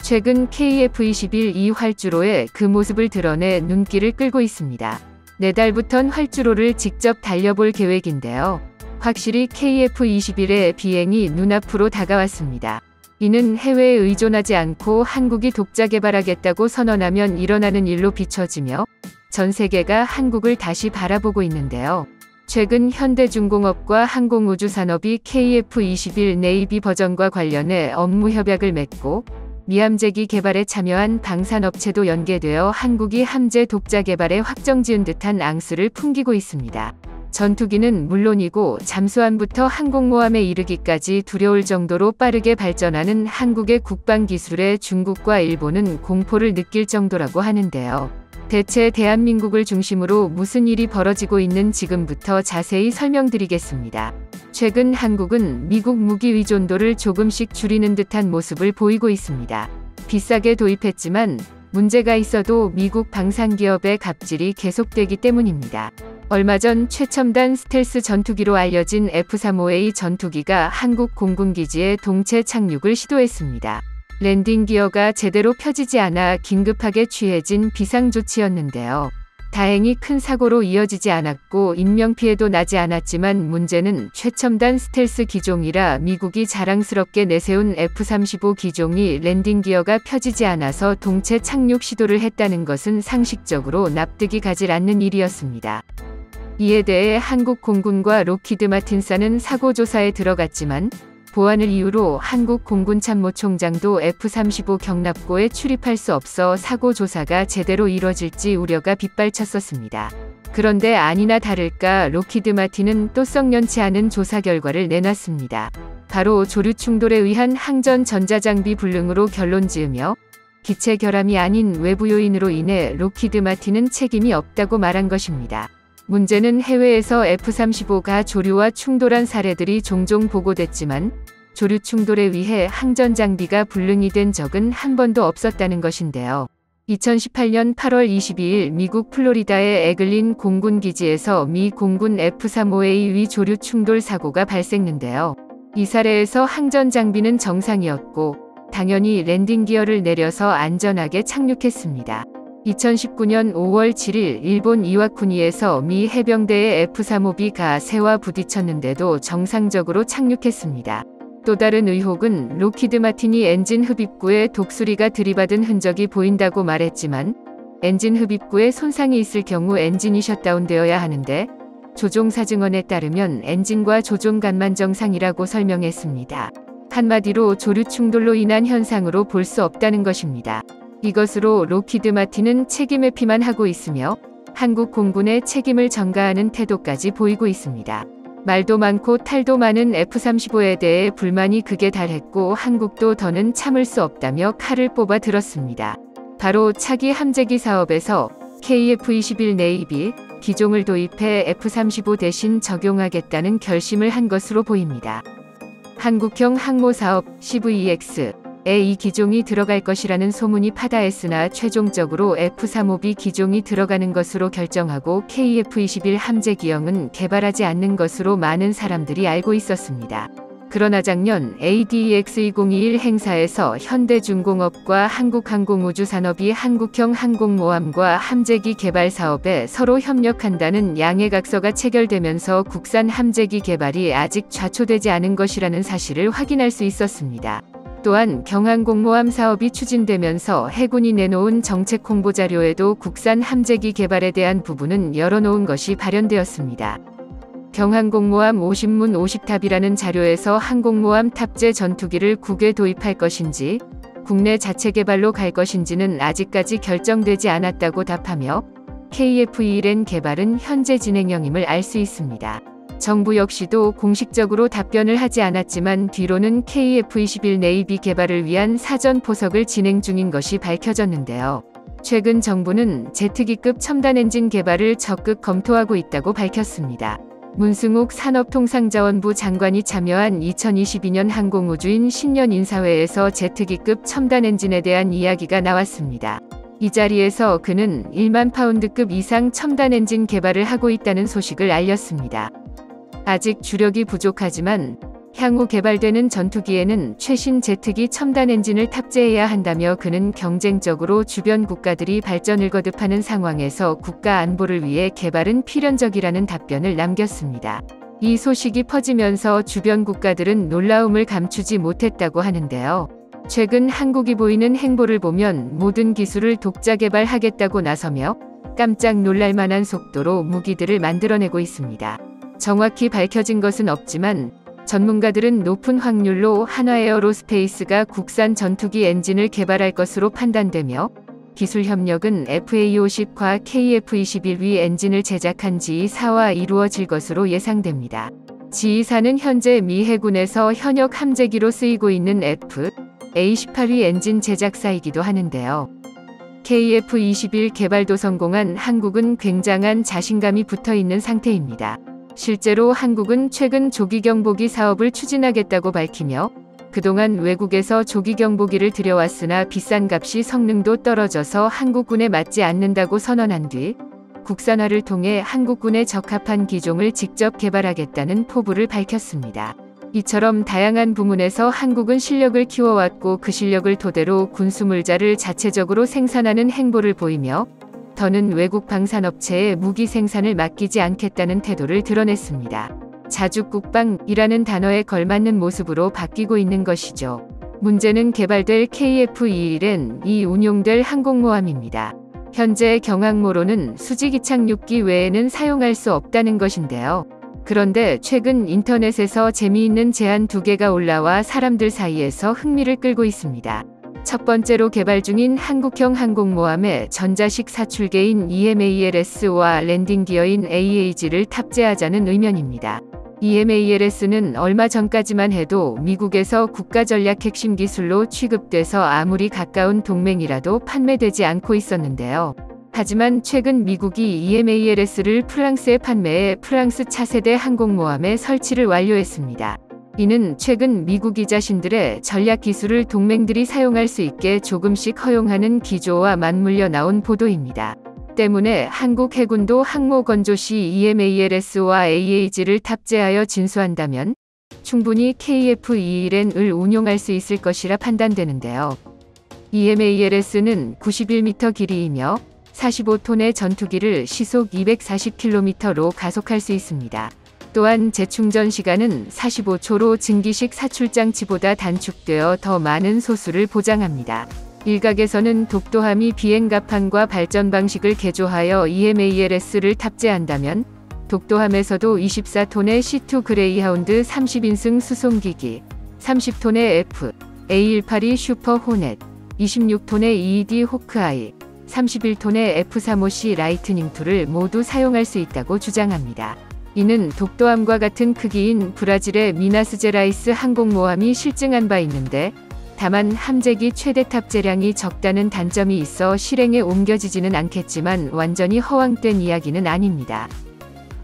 최근 KF-21이 활주로에 그 모습을 드러내 눈길을 끌고 있습니다. 내달부턴 활주로를 직접 달려볼 계획인데요. 확실히 KF-21의 비행이 눈앞으로 다가왔습니다. 이는 해외에 의존하지 않고 한국이 독자 개발하겠다고 선언하면 일어나는 일로 비춰지며 전 세계가 한국을 다시 바라보고 있는데요. 최근 현대중공업과 항공우주산업이 KF-21 네이비 버전과 관련해 업무 협약을 맺고 미함제기 개발에 참여한 방산업체도 연계되어 한국이 함재 독자 개발에 확정지은 듯한 앙스를 풍기고 있습니다. 전투기는 물론이고 잠수함부터 항공모함에 이르기까지 두려울 정도로 빠르게 발전하는 한국의 국방기술에 중국과 일본은 공포를 느낄 정도라고 하는데요. 대체 대한민국을 중심으로 무슨 일이 벌어지고 있는 지금부터 자세히 설명드리겠습니다. 최근 한국은 미국 무기 의존도를 조금씩 줄이는 듯한 모습을 보이고 있습니다. 비싸게 도입했지만 문제가 있어도 미국 방산기업의 갑질이 계속되기 때문입니다. 얼마 전 최첨단 스텔스 전투기로 알려진 F-35A 전투기가 한국 공군기지에 동체 착륙을 시도했습니다. 랜딩 기어가 제대로 펴지지 않아 긴급하게 취해진 비상조치였는데요. 다행히 큰 사고로 이어지지 않았고 인명피해도 나지 않았지만 문제는 최첨단 스텔스 기종이라 미국이 자랑스럽게 내세운 F-35 기종이 랜딩 기어가 펴지지 않아서 동체 착륙 시도를 했다는 것은 상식적으로 납득이 가질 않는 일이었습니다. 이에 대해 한국 공군과 록히드 마틴사는 사고 조사에 들어갔지만 보안을 이유로 한국 공군참모총장도 F-35 경납고에 출입할 수 없어 사고 조사가 제대로 이뤄질지 우려가 빗발쳤었습니다. 그런데 아니나 다를까 록히드 마틴은 또 썩년치 않은 조사 결과를 내놨습니다. 바로 조류 충돌에 의한 항전 전자장비 불능으로 결론 지으며 기체 결함이 아닌 외부 요인으로 인해 록히드 마틴은 책임이 없다고 말한 것입니다. 문제는 해외에서 F-35가 조류와 충돌한 사례들이 종종 보고됐지만 조류 충돌에 의해 항전 장비가 불능이 된 적은 한 번도 없었다는 것인데요. 2018년 8월 22일 미국 플로리다의 에글린 공군기지에서 미 공군 F-35A 위 조류 충돌 사고가 발생했는데요. 이 사례에서 항전 장비는 정상이었고 당연히 랜딩 기어를 내려서 안전하게 착륙했습니다. 2019년 5월 7일 일본 이와쿠니에서 미 해병대의 F-35B가 새와 부딪혔는데도 정상적으로 착륙했습니다. 또 다른 의혹은 록히드 마틴이 엔진 흡입구에 독수리가 들이받은 흔적이 보인다고 말했지만 엔진 흡입구에 손상이 있을 경우 엔진이 셧다운되어야 하는데 조종사 증언에 따르면 엔진과 조종간만 정상이라고 설명했습니다. 한마디로 조류 충돌로 인한 현상으로 볼 수 없다는 것입니다. 이것으로 록히드 마틴은 책임 회피만 하고 있으며 한국 공군의 책임을 전가하는 태도까지 보이고 있습니다. 말도 많고 탈도 많은 F-35에 대해 불만이 극에 달했고 한국도 더는 참을 수 없다며 칼을 뽑아 들었습니다. 바로 차기 함재기 사업에서 KF-21 네이비 기종을 도입해 F-35 대신 적용하겠다는 결심을 한 것으로 보입니다. 한국형 항모사업 CVEX 에 이 기종이 들어갈 것이라는 소문이 파다했으나 최종적으로 F-35B 기종이 들어가는 것으로 결정하고 KF-21 함재기형은 개발하지 않는 것으로 많은 사람들이 알고 있었습니다. 그러나 작년 ADEX2021 행사에서 현대중공업과 한국항공우주산업이 한국형 항공모함과 함재기 개발 사업에 서로 협력한다는 양해각서가 체결되면서 국산 함재기 개발이 아직 좌초되지 않은 것이라는 사실을 확인할 수 있었습니다. 또한 경항공모함 사업이 추진되면서 해군이 내놓은 정책 홍보자료에도 국산 함재기 개발에 대한 부분은 열어놓은 것이 발견되었습니다. 경항공모함 50문 50탑이라는 자료에서 항공모함 탑재 전투기를 국외 도입할 것인지 국내 자체 개발로 갈 것인지는 아직까지 결정되지 않았다고 답하며 KF-21N 개발은 현재 진행형임을 알 수 있습니다. 정부 역시도 공식적으로 답변을 하지 않았지만 뒤로는 KF-21 네이비 개발을 위한 사전 포석을 진행 중인 것이 밝혀졌는데요. 최근 정부는 제트기급 첨단 엔진 개발을 적극 검토하고 있다고 밝혔습니다. 문승욱 산업통상자원부 장관이 참여한 2022년 항공우주인 신년 인사회에서 제트기급 첨단 엔진에 대한 이야기가 나왔습니다. 이 자리에서 그는 1만 파운드급 이상 첨단 엔진 개발을 하고 있다는 소식을 알렸습니다. 아직 주력이 부족하지만 향후 개발되는 전투기에는 최신 제트기 첨단 엔진을 탑재해야 한다며 그는 경쟁적으로 주변 국가들이 발전을 거듭하는 상황에서 국가 안보를 위해 개발은 필연적이라는 답변을 남겼습니다. 이 소식이 퍼지면서 주변 국가들은 놀라움을 감추지 못했다고 하는데요. 최근 한국이 보이는 행보를 보면 모든 기술을 독자 개발하겠다고 나서며 깜짝 놀랄 만한 속도로 무기들을 만들어내고 있습니다. 정확히 밝혀진 것은 없지만 전문가들은 높은 확률로 한화에어로스페이스가 국산 전투기 엔진을 개발할 것으로 판단되며 기술 협력은 FA-50과 KF-21위 엔진을 제작한 G-4와 이루어질 것으로 예상됩니다. G-4는 현재 미 해군에서 현역 함재기로 쓰이고 있는 F/A-18위 엔진 제작사이기도 하는데요. KF-21 개발도 성공한 한국은 굉장한 자신감이 붙어있는 상태입니다. 실제로 한국은 최근 조기경보기 사업을 추진하겠다고 밝히며 그동안 외국에서 조기경보기를 들여왔으나 비싼 값이 성능도 떨어져서 한국군에 맞지 않는다고 선언한 뒤 국산화를 통해 한국군에 적합한 기종을 직접 개발하겠다는 포부를 밝혔습니다. 이처럼 다양한 부문에서 한국은 실력을 키워왔고 그 실력을 토대로 군수물자를 자체적으로 생산하는 행보를 보이며 더는 외국 방산업체에 무기 생산을 맡기지 않겠다는 태도를 드러냈습니다. 자주국방이라는 단어에 걸맞는 모습으로 바뀌고 있는 것이죠. 문제는 개발될 KF-21이 운용될 항공모함입니다. 현재 경항모로는 수직이착륙기 외에는 사용할 수 없다는 것인데요. 그런데 최근 인터넷에서 재미있는 제안 2개가 올라와 사람들 사이에서 흥미를 끌고 있습니다. 첫 번째로 개발 중인 한국형 항공모함에 전자식 사출계인 EMALS와 랜딩 기어인 AAG를 탑재하자는 의견입니다. EMALS는 얼마 전까지만 해도 미국에서 국가전략 핵심 기술로 취급돼서 아무리 가까운 동맹이라도 판매되지 않고 있었는데요. 하지만 최근 미국이 EMALS를 프랑스에 판매해 프랑스 차세대 항공모함에 설치를 완료했습니다. 이는 최근 미국이 자신들의 전략 기술을 동맹들이 사용할 수 있게 조금씩 허용하는 기조와 맞물려 나온 보도입니다. 때문에 한국 해군도 항모 건조 시 EMALS와 AAG를 탑재하여 진수한다면 충분히 KF-21을 운용할 수 있을 것이라 판단되는데요. EMALS는 91m 길이이며 45톤의 전투기를 시속 240km로 가속할 수 있습니다. 또한 재충전 시간은 45초로 증기식 사출장치보다 단축되어 더 많은 소수를 보장합니다. 일각에서는 독도함이 비행갑판과 발전 방식을 개조하여 EMALS를 탑재한다면 독도함에서도 24톤의 C2 그레이하운드 30인승 수송기기, 30톤의 F/A-18이 슈퍼 호넷, 26톤의 ED 호크아이, 31톤의 F-35C 라이트닝2를 모두 사용할 수 있다고 주장합니다. 이는 독도함과 같은 크기인 브라질의 미나스제라이스 항공모함이 실증한 바 있는데 다만 함재기 최대 탑재량이 적다는 단점이 있어 실행에 옮겨지지는 않겠지만 완전히 허황된 이야기는 아닙니다.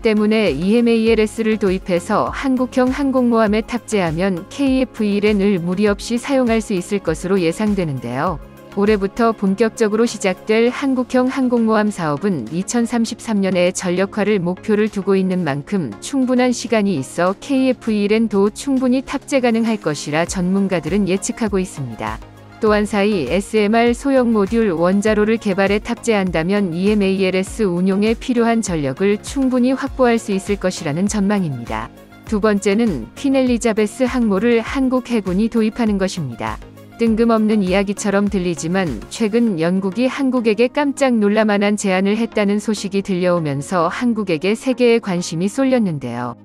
때문에 EMALS를 도입해서 한국형 항공모함에 탑재하면 KF-21을 무리 없이 사용할 수 있을 것으로 예상되는데요. 올해부터 본격적으로 시작될 한국형 항공모함 사업은 2033년에 전력화를 목표를 두고 있는 만큼 충분한 시간이 있어 KF-21도 충분히 탑재 가능할 것이라 전문가들은 예측하고 있습니다. 또한 사이 SMR 소형 모듈 원자로를 개발해 탑재한다면 EMALS 운용에 필요한 전력을 충분히 확보할 수 있을 것이라는 전망입니다. 두 번째는 퀸 엘리자베스 항모를 한국 해군이 도입하는 것입니다. 뜬금없는 이야기처럼 들리지만 최근 영국이 한국에게 깜짝 놀랄만한 제안을 했다는 소식이 들려오면서 한국에게 세계의 관심이 쏠렸는데요.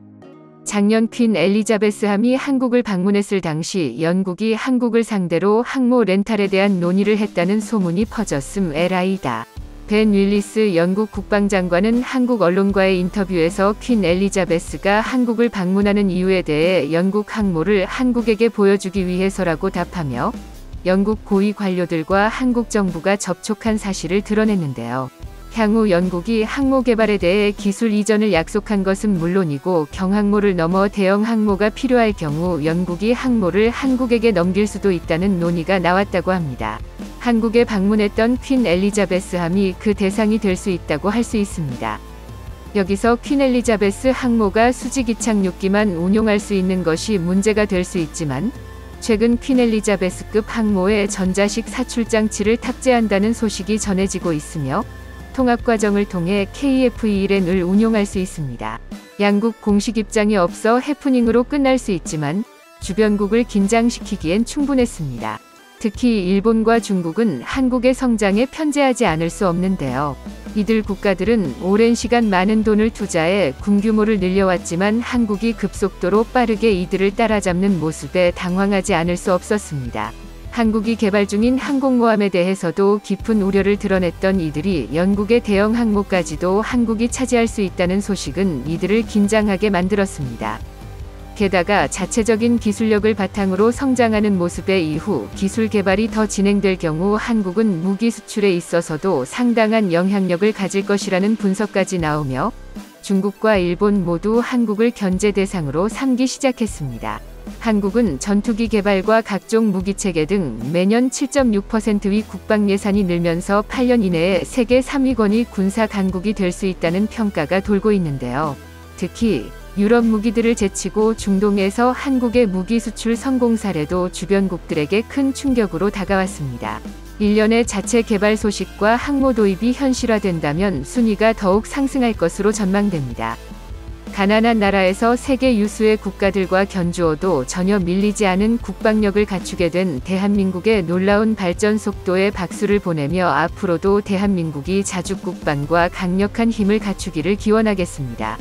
작년 퀸 엘리자베스함이 한국을 방문했을 당시 영국이 한국을 상대로 항모 렌탈에 대한 논의를 했다는 소문이 퍼졌음에라이다. 벤 윌리스 영국 국방장관은 한국 언론과의 인터뷰에서 퀸 엘리자베스가 한국을 방문하는 이유에 대해 영국 항모를 한국에게 보여주기 위해서라고 답하며 영국 고위 관료들과 한국 정부가 접촉한 사실을 드러냈는데요. 향후 영국이 항모 개발에 대해 기술 이전을 약속한 것은 물론이고 경항모를 넘어 대형 항모가 필요할 경우 영국이 항모를 한국에게 넘길 수도 있다는 논의가 나왔다고 합니다. 한국에 방문했던 퀸 엘리자베스함이 그 대상이 될 수 있다고 할 수 있습니다. 여기서 퀸 엘리자베스 항모가 수직 이착륙기만 운용할 수 있는 것이 문제가 될 수 있지만 최근 퀸 엘리자베스급 항모에 전자식 사출장치를 탑재한다는 소식이 전해지고 있으며 통합 과정을 통해 KF-21을 운용할 수 있습니다. 양국 공식 입장이 없어 해프닝으로 끝날 수 있지만 주변국을 긴장시키기엔 충분했습니다. 특히 일본과 중국은 한국의 성장에 편재하지 않을 수 없는데요. 이들 국가들은 오랜 시간 많은 돈을 투자해 군규모를 늘려왔지만 한국이 급속도로 빠르게 이들을 따라잡는 모습에 당황하지 않을 수 없었습니다. 한국이 개발 중인 항공모함에 대해서도 깊은 우려를 드러냈던 이들이 영국의 대형 항모까지도 한국이 차지할 수 있다는 소식은 이들을 긴장하게 만들었습니다. 게다가 자체적인 기술력을 바탕으로 성장하는 모습의 이후 기술 개발이 더 진행될 경우 한국은 무기 수출에 있어서도 상당한 영향력을 가질 것이라는 분석까지 나오며 중국과 일본 모두 한국을 견제 대상으로 삼기 시작했습니다. 한국은 전투기 개발과 각종 무기체계 등 매년 7.6%의 국방 예산이 늘면서 8년 이내에 세계 3위권의 군사 강국이 될 수 있다는 평가가 돌고 있는데요. 특히 유럽 무기들을 제치고 중동에서 한국의 무기 수출 성공 사례도 주변국들에게 큰 충격으로 다가왔습니다. 일련의 자체 개발 소식과 항모 도입이 현실화된다면 순위가 더욱 상승할 것으로 전망됩니다. 가난한 나라에서 세계 유수의 국가들과 견주어도 전혀 밀리지 않은 국방력을 갖추게 된 대한민국의 놀라운 발전 속도에 박수를 보내며 앞으로도 대한민국이 자주국방과 강력한 힘을 갖추기를 기원하겠습니다.